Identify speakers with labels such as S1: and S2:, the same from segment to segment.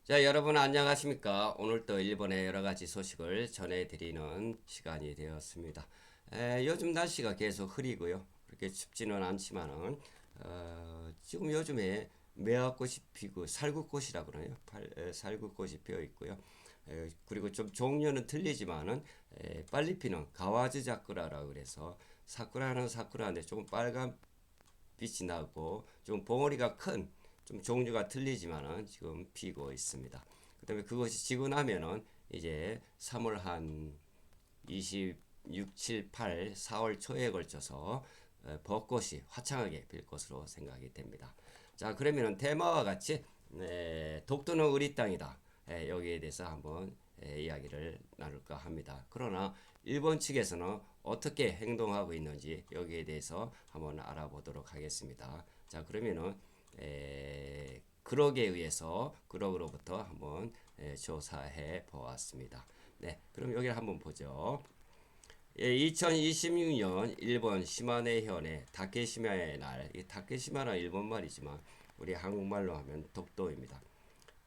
S1: 자, 여러분 안녕하십니까? 오늘 또 일본의 여러 가지 소식을 전해드리는 시간이 되었습니다. 요즘 날씨가 계속 흐리고요. 그렇게 춥지는 않지만은 지금 요즘에 매화꽃이 피고 살구꽃이라고 그러네요. 살구꽃이 피어 있고요. 그리고 좀 종류는 틀리지만은 빨리 피는 가와즈 자쿠라라고 그래서 사쿠라는 사쿠라인데 조금 빨간 빛이 나고 좀 봉우리가 큰 좀 종류가 틀리지만은 지금 피고 있습니다. 그다음에 그것이 지고 나면은 이제 3월 한 26, 7, 8, 4월 초에 걸쳐서 벚꽃이 화창하게 필 것으로 생각이 됩니다. 자, 그러면은 테마와 같이 독도는 우리 땅이다. 여기에 대해서 한번 이야기를 나눌까 합니다. 그러나 일본 측에서는 어떻게 행동하고 있는지 여기에 대해서 한번 알아보도록 하겠습니다. 자, 그러면은 그럭에 의해서 그럭으로부터 한번 조사해 보았습니다. 네, 그럼 여기를 한번 보죠. 2026년 일본 시마네현의 다케시마의 날, 이 다케시마는 일본 말이지만 우리 한국말로 하면 독도입니다.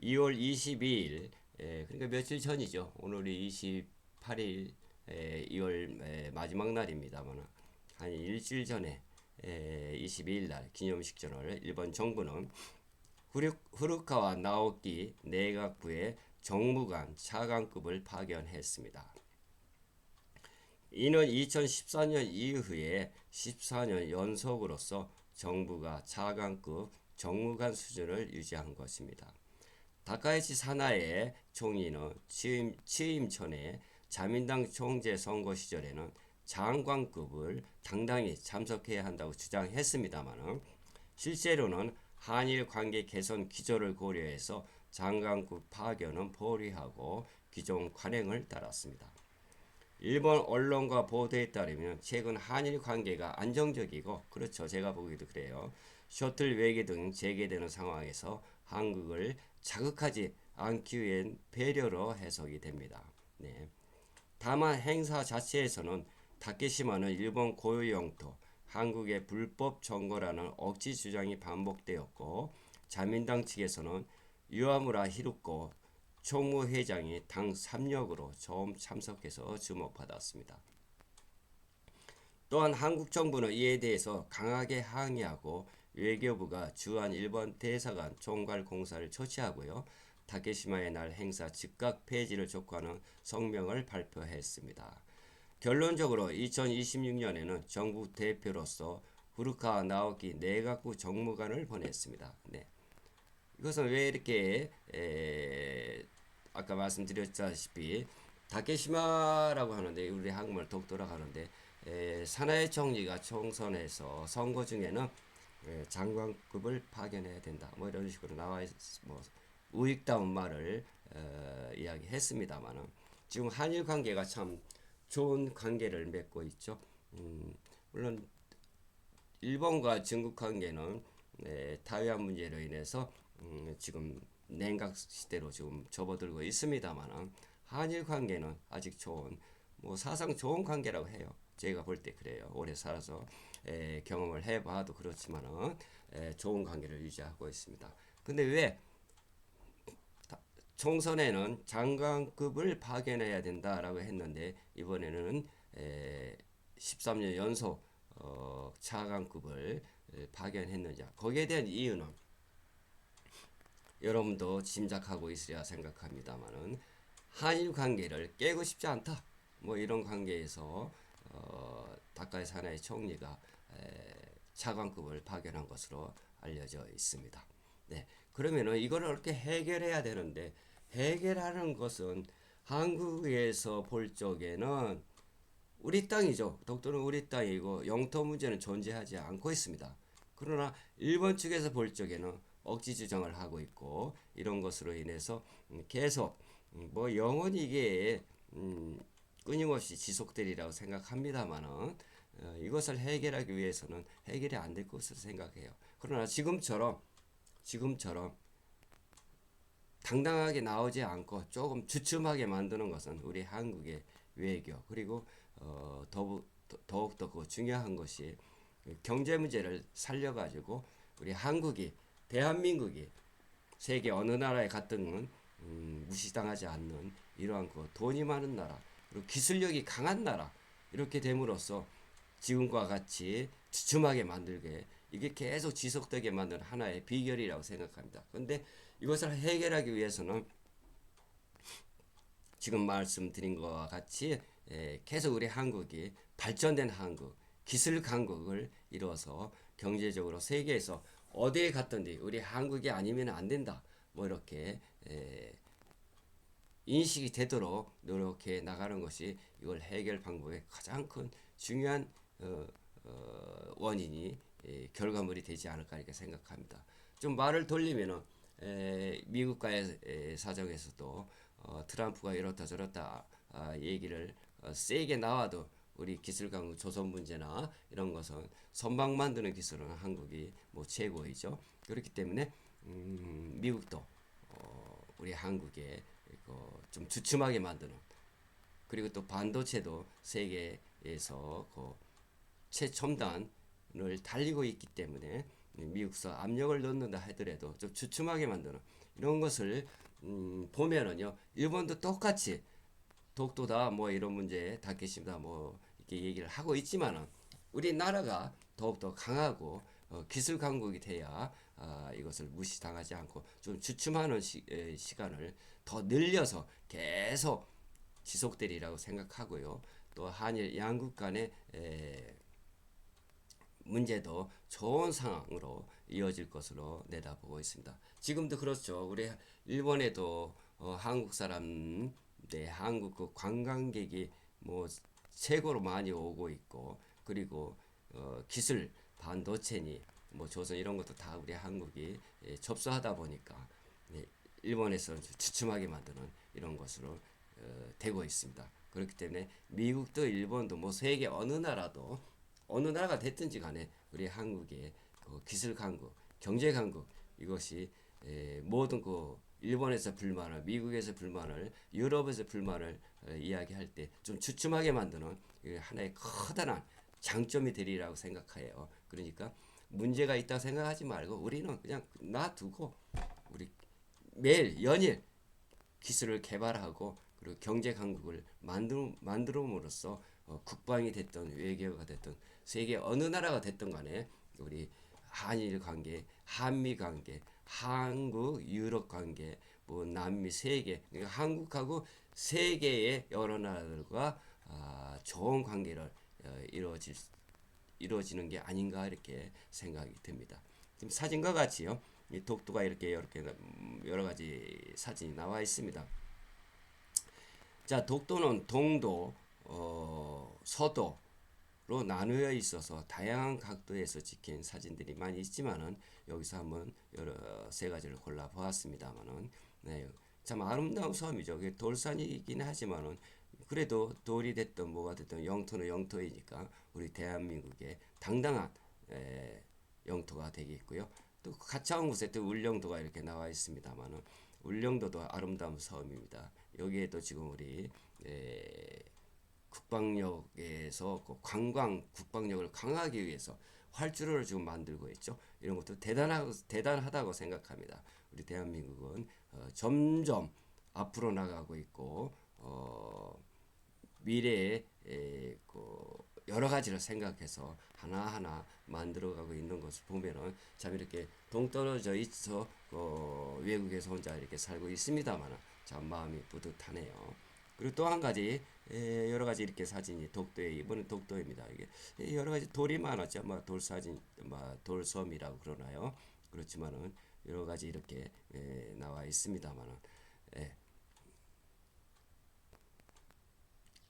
S1: 2월 22일, 그러니까 며칠 전이죠. 오늘이 28일, 2월 마지막 날입니다만 한 일주일 전에 22일 날 기념식전을 일본 정부는 후루카와 나오키 내각부의 정무관 차관급을 파견했습니다. 이는 2014년 이후에 14년 연속으로서 정부가 차관급 정무관 수준을 유지한 것입니다. 다카이치 사나의 총리는 취임 전에 자민당 총재 선거 시절에는 장관급을 당당히 참석해야 한다고 주장했습니다만 실제로는 한일 관계 개선 기조를 고려해서 장관급 파견은 포기하고 기존 관행을 따랐습니다. 일본 언론과 보도에 따르면 최근 한일 관계가 안정적이고 그렇죠. 제가 보기도 그래요. 셔틀 외교 등 재개되는 상황에서 한국을 자극하지 않기 위한 배려로 해석이 됩니다. 네. 다만 행사 자체에서는 다케시마는 일본 고유 영토, 한국의 불법 점거라는 억지 주장이 반복되었고 자민당 측에서는 유아무라 히루코 총무회장이 당 3역으로 처음 참석해서 주목받았습니다. 또한 한국 정부는 이에 대해서 강하게 항의하고 외교부가 주한 일본 대사관 총괄 공사를 조치하고요. 다케시마의 날 행사 즉각 폐지를 촉구하는 성명을 발표했습니다. 결론적으로 2026년에는 정부 대표로서 후루카 나오키 내각부 정무관을 보냈습니다. 네. 이것은 왜 이렇게 아까 말씀드렸다시피 다케시마라고 하는데 우리 한국말 독도라고 하는데 사나이 총리가 총선에서 선거 중에는 장관급을 파견해야 된다. 뭐 이런 식으로 나와 뭐 우익다운 말을 이야기했습니다만은 지금 한일 관계가 참 좋은 관계를 맺고 있죠. 물론 일본과 중국 관계는 타이완 문제로 인해서 지금 냉각 시대로 지금 접어들고 있습니다만 한일 관계는 아직 좋은 뭐 사상 좋은 관계라고 해요. 제가 볼 때 그래요. 오래 살아서 경험을 해봐도 그렇지만은 좋은 관계를 유지하고 있습니다. 근데 왜 총선에는 장관급을 파견해야 된다라고 했는데 이번에는 13년 연속 차관급을 파견했느냐 거기에 대한 이유는 여러분도 짐작하고 있으리라 생각합니다만은 한일 관계를 깨고 싶지 않다 뭐 이런 관계에서 다카이 사나이 총리가 차관급을 파견한 것으로 알려져 있습니다. 네, 그러면은 이거를 어떻게 해결해야 되는데 해결하는 것은 한국에서 볼 적에는 우리 땅이죠. 독도는 우리 땅이고 영토 문제는 존재하지 않고 있습니다. 그러나 일본 측에서 볼 적에는 억지 주장을 하고 있고 이런 것으로 인해서 계속 뭐 영원히 이게 끊임없이 지속되리라고 생각합니다만은 이것을 해결하기 위해서는 해결이 안 될 것으로 생각해요. 그러나 지금처럼 당당하게 나오지 않고 조금 주춤하게 만드는 것은 우리 한국의 외교 그리고 더욱더 그 중요한 것이 경제 문제를 살려가지고 우리 한국이 대한민국이 세계 어느 나라에 갔든 무시당하지 않는 이러한 그 돈이 많은 나라 그리고 기술력이 강한 나라 이렇게 됨으로써 지금과 같이 주춤하게 만들게 이게 계속 지속되게 만드는 하나의 비결이라고 생각합니다. 그런데 이것을 해결하기 위해서는 지금 말씀드린 것과 같이 계속 우리 한국이 발전된 한국, 기술 강국을 이뤄서 경제적으로 세계에서 어디에 갔든지 우리 한국이 아니면 안 된다. 뭐 이렇게 인식이 되도록 노력해 나가는 것이 이걸 해결 방법의 가장 큰 중요한 원인이 결과물이 되지 않을까 이렇게 생각합니다. 좀 말을 돌리면은 미국과의 사정에서도 트럼프가 이렇다 저렇다 얘기를 세게 나와도 우리 기술 강국 조선 문제나 이런 것은 선박 만드는 기술은 한국이 뭐 최고이죠. 그렇기 때문에 미국도 우리 한국에 좀 주춤하게 만드는 그리고 또 반도체도 세계에서 그 최첨단을 달리고 있기 때문에 미국서 압력을 넣는다 하더라도 좀 주춤하게 만드는 이런 것을 보면은요 일본도 똑같이 독도다 뭐 이런 문제 다케시다 뭐 이렇게 얘기를 하고 있지만은 우리나라가 더욱더 강하고 기술 강국이 돼야 이것을 무시당하지 않고 좀 주춤하는 시간을 더 늘려서 계속 지속되리라고 생각하고요. 또 한일 양국 간의 문제도 좋은 상황으로 이어질 것으로 내다보고 있습니다. 지금도 그렇죠. 우리 일본에도 한국 사람, 네, 한국 그 관광객이 뭐 최고로 많이 오고 있고 그리고 기술 반도체니 뭐 조선 이런 것도 다 우리 한국이 접수하다 보니까 일본에서 주춤하게 만드는 이런 것으로 되고 있습니다. 그렇기 때문에 미국도 일본도 뭐 세계 어느 나라가 됐든지 간에 우리 한국의 그 기술 강국, 경제 강국 이것이 모든 그 일본에서 불만을, 미국에서 불만을, 유럽에서 불만을 이야기할 때 좀 주춤하게 만드는 하나의 커다란 장점이 되리라고 생각해요. 그러니까 문제가 있다고 생각하지 말고 우리는 그냥 놔두고 우리 매일 연일 기술을 개발하고 그리고 경제 강국을 만들음으로써 국방이 됐든 외교가 됐든 세계 어느 나라가 됐든 간에 우리 한일 관계, 한미 관계, 한국 유럽 관계, 뭐 남미 세계 그러니까 한국하고 세계의 여러 나라들과 좋은 관계를 이루어지는 게 아닌가 이렇게 생각이 듭니다. 지금 사진과 같이요. 이 독도가 이렇게 여러 가지 사진이 나와 있습니다. 자, 독도는 동도, 서도로 나누어 있어서 다양한 각도에서 찍힌 사진들이 많이 있지만은 여기서 한번 여러 세 가지를 골라 보았습니다만은 네, 참 아름다운 섬이죠. 돌산이긴 하지만은 그래도 돌이 됐든 뭐가 됐든 영토는 영토이니까 우리 대한민국의 당당한 영토가 되겠고요. 또 가까운 곳에 또 울릉도가 이렇게 나와 있습니다만은 울릉도도 아름다운 섬입니다. 여기에도 지금 우리 국방력에서 그 관광 국방력을 강화하기 위해서 활주로를 지금 만들고 있죠. 이런 것도 대단하다고 생각합니다. 우리 대한민국은 점점 앞으로 나가고 있고 미래에 그 여러 가지를 생각해서 하나하나 만들어가고 있는 것을 보면은 참 이렇게 동떨어져 있어 외국에서 혼자 이렇게 살고 있습니다만 참 마음이 뿌듯하네요. 그리고 또 한 가지 여러 가지 이렇게 사진이 독도에 이번엔 독도입니다. 이게 여러 가지 돌이 많았죠. 뭐 돌사진, 뭐 돌섬이라고 그러나요? 그렇지만은 여러 가지 이렇게 나와 있습니다만은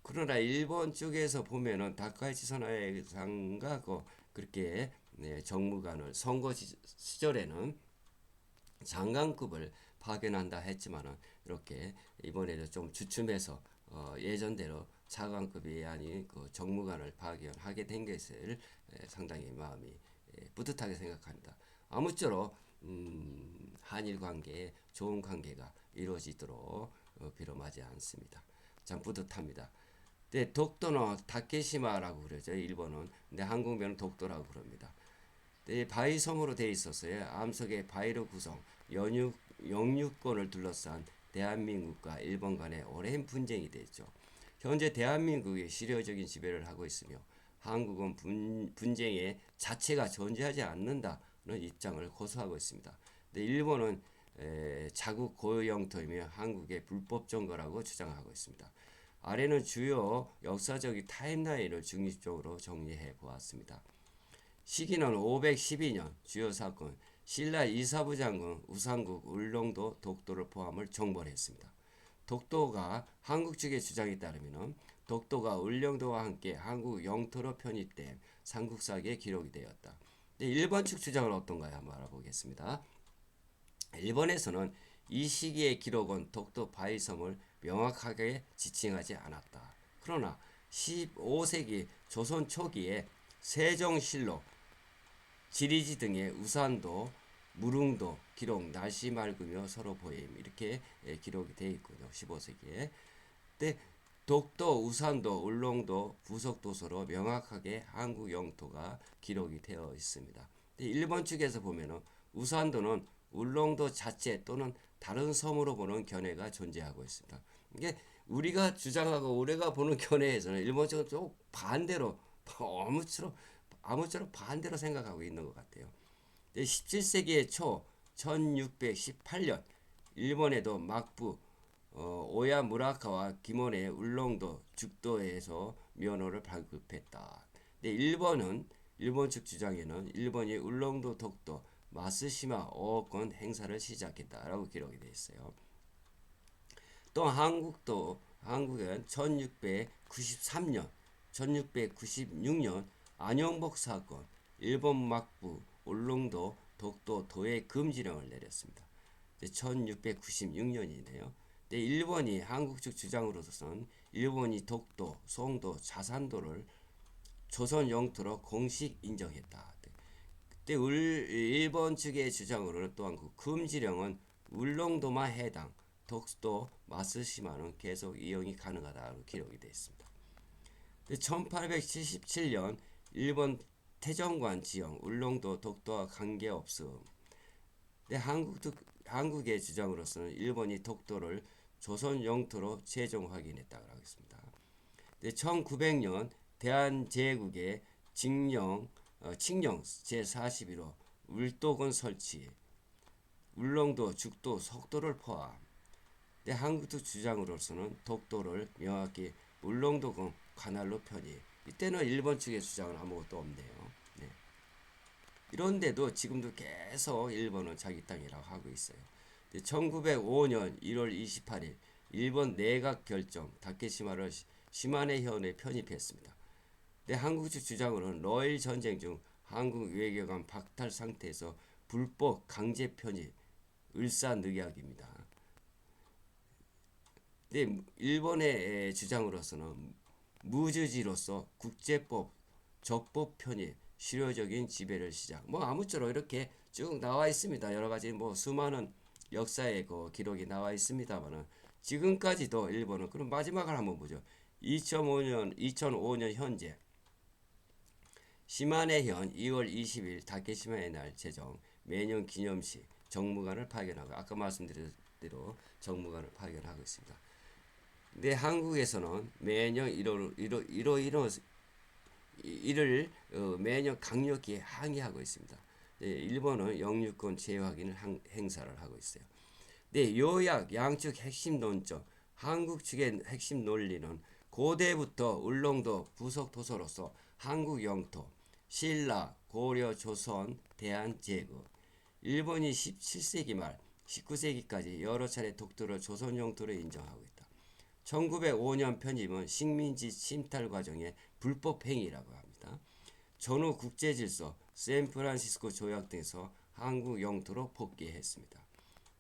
S1: 그러나 일본 쪽에서 보면은 다카이치 선화상가 그렇게 정무관을 선거 시절에는 장관급을 파견한다 했지만은 이렇게 이번에도 좀 주춤해서 예전대로 차관급이 아닌 그 정무관을 파견하게 된 것을 상당히 마음이 뿌듯하게 생각합니다. 아무쪼록 한일 관계에 좋은 관계가 이루어지도록 빌어마지 않습니다. 참 뿌듯합니다. 네, 독도는 다케시마라고 그러죠. 일본은. 근데 한국면은 독도라고 그럽니다. 네, 바위섬으로 되어 있었어요. 암석의 바위로 구성, 영유권을 둘러싼 대한민국과 일본 간의 오랜 분쟁이 됐죠. 현재 대한민국이 실효적인 지배를 하고 있으며 한국은 분쟁의 자체가 존재하지 않는다는 입장을 고수하고 있습니다. 근데 일본은 자국 고유 영토이며 한국의 불법 점거라고 주장하고 있습니다. 아래는 주요 역사적인 타임라인을 중립적으로 정리해 보았습니다. 시기는 512년 주요 사건 신라 이사부 장군 우상국 울릉도 독도를 포함을 정벌했습니다. 독도가 한국 측의 주장에 따르면 독도가 울릉도와 함께 한국 영토로 편입된 삼국사기에 기록이 되었다. 일본 측 주장은 어떤가요? 한번 알아보겠습니다. 일본에서는 이 시기의 기록은 독도 바위섬을 명확하게 지칭하지 않았다. 그러나 15세기 조선 초기에 세종실록, 지리지 등의 우산도, 무릉도 기록 날씨 맑으며 서로 보임 이렇게 기록이 되어 있군요. 15세기에. 근데 독도, 우산도, 울릉도 부속 도서로 명확하게 한국 영토가 기록이 되어 있습니다. 일본 측에서 보면은 우산도는 울릉도 자체 또는 다른 섬으로 보는 견해가 존재하고 있습니다. 이게 우리가 주장하고 우리가 보는 견해에서는 일본 측은 좀 반대로 아무쪼록 반대로 생각하고 있는 것 같아요. 17세기의 초 1618년 일본에도 막부 오야 무라카와 기몬의 울릉도 죽도에서 면허를 발급했다. 근데 일본 측 주장에는 일본이 울릉도 독도 마쓰시마 어권 행사를 시작했다라고 기록이 되어 있어요. 또 한국은 1696년 안영복 사건 일본 막부 울릉도 독도 도의 금지령을 내렸습니다. 1696년이네요. 일본이 한국 측 주장으로서는 일본이 독도, 송도, 자산도를 조선 영토로 공식 인정했다. 그때 일본 측의 주장으로는 또한 그 금지령은 울릉도만 해당, 독도, 마쓰시마는 계속 이용이 가능하다고 기록이 되어 있습니다. 1877년 일본 태정관 지형 울릉도 독도와 관계없음. 한국의 주장으로서는 일본이 독도를 조선 영토로 최종 확인했다고 하겠습니다. 1900년 대한제국의 칙령 제41호 울도군 설치, 울릉도, 죽도, 속도를 포함. 한국 주장으로서는 독도를 명확히 울릉도군 관할로 편입. 이때는 일본 측의 주장은 아무것도 없네요. 네. 이런데도 지금도 계속 일본은 자기 땅이라고 하고 있어요. 1905년 1월 28일 일본 내각 결정 다케시마를 시마네현에 편입했습니다. 한국 측 주장으로는 러일 전쟁 중 한국 외교관 박탈 상태에서 불법 강제 편입 을사늑약입니다. 일본의 주장으로서는 무주지로서 국제법 적법 편입 실효적인 지배를 시작. 아무쪼록 이렇게 쭉 나와 있습니다. 여러 가지 수많은 역사의 그 기록이 나와 있습니다만은 지금까지도 일본은 그럼 마지막을 한번 보죠. 2005년 현재 시마네현 2월 20일 다케시마의 날 제정 매년 기념식 정무관을 파견하고 아까 말씀드린 대로 정무관을 파견하고 있습니다. 근데 한국에서는 매년 1월 매년 강력히 항의하고 있습니다. 일본은 영유권 재확인을 행사를 하고 있어요. 요약 양측 핵심 논점, 한국 측의 핵심 논리는 고대부터 울릉도 부속 도서로서 한국 영토, 신라, 고려, 조선, 대한제국, 일본이 17세기 말 19세기까지 여러 차례 독도를 조선 영토로 인정하고 있다. 1905년 편입은 식민지 침탈 과정의 불법 행위라고 합니다. 전후 국제질서, 샌프란시스코 조약 등에서 한국 영토로 복귀했습니다.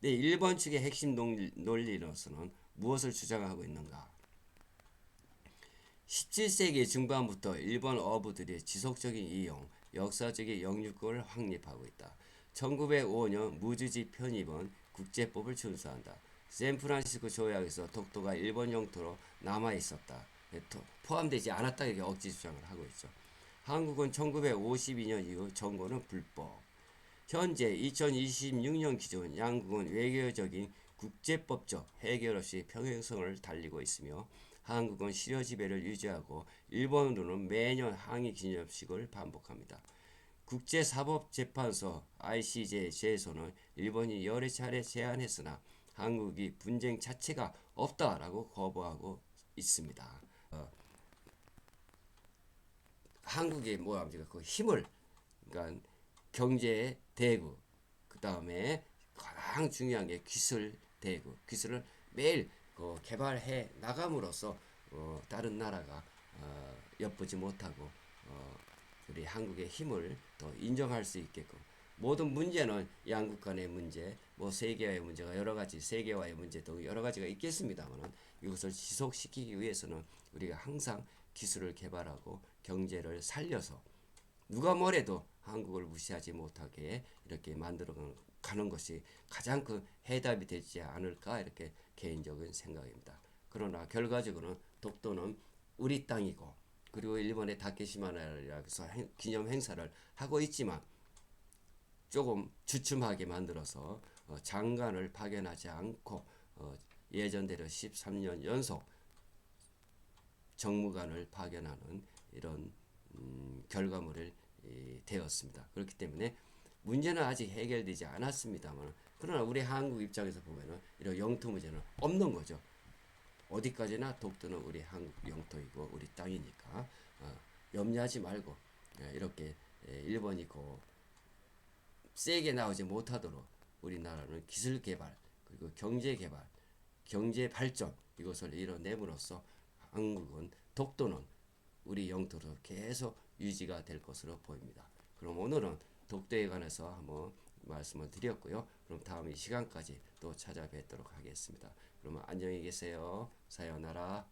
S1: 일본 측의 핵심 논리로서는 무엇을 주장하고 있는가? 17세기 중반부터 일본 어부들이 지속적인 이용, 역사적인 영유권을 확립하고 있다. 1905년 무주지 편입은 국제법을 준수한다. 샌프란시스코 조약에서 독도가 일본 영토로 남아 있었다. 포함되지 않았다 이렇게 억지 주장을 하고 있죠. 한국은 1952년 이후 정거는 불법. 현재 2026년 기준 양국은 외교적인 국제법적 해결 없이 평행선을 달리고 있으며 한국은 실효 지배를 유지하고 일본으로는 매년 항의 기념식을 반복합니다. 국제사법재판소 ICJ에서는 일본이 여러 차례 제안했으나 한국이 분쟁 자체가 없다라고 거부하고 있습니다. 한국이 뭐합니까? 그 힘을, 그러니까 경제 대국, 그 다음에 가장 중요한 게 기술 대국, 기술을 매일 개발해 나감으로써 다른 나라가 엿보지 못하고 우리 한국의 힘을 더 인정할 수 있게끔, 모든 문제는 양국 간의 문제, 뭐 세계와의 문제가 여러 가지, 세계와의 문제 등 여러 가지가 있겠습니다만 이것을 지속시키기 위해서는 우리가 항상 기술을 개발하고 경제를 살려서 누가 뭐래도 한국을 무시하지 못하게 이렇게 만들어 가는 것이 가장 그 해답이 되지 않을까, 이렇게 개인적인 생각입니다. 그러나 결과적으로는 독도는 우리 땅이고, 그리고 일본의 다케시마나라에서 기념 행사를 하고 있지만 조금 주춤하게 만들어서 장관을 파견하지 않고 예전대로 13년 연속 정무관을 파견하는 이런 결과물을 되었습니다. 그렇기 때문에 문제는 아직 해결되지 않았습니다만, 그러나 우리 한국 입장에서 보면은 이런 영토 문제는 없는 거죠. 어디까지나 독도는 우리 한국 영토이고 우리 땅이니까 염려하지 말고 이렇게 일본이 세게 나오지 못하도록 우리나라는 기술 개발, 그리고 경제 개발, 경제 발전, 이것을 이뤄냄으로써 한국은, 독도는 우리 영토로 계속 유지가 될 것으로 보입니다. 그럼 오늘은 독도에 관해서 한번 말씀을 드렸고요. 그럼 다음 이 시간까지 또 찾아뵙도록 하겠습니다. 그러면 안녕히 계세요. 사요나라.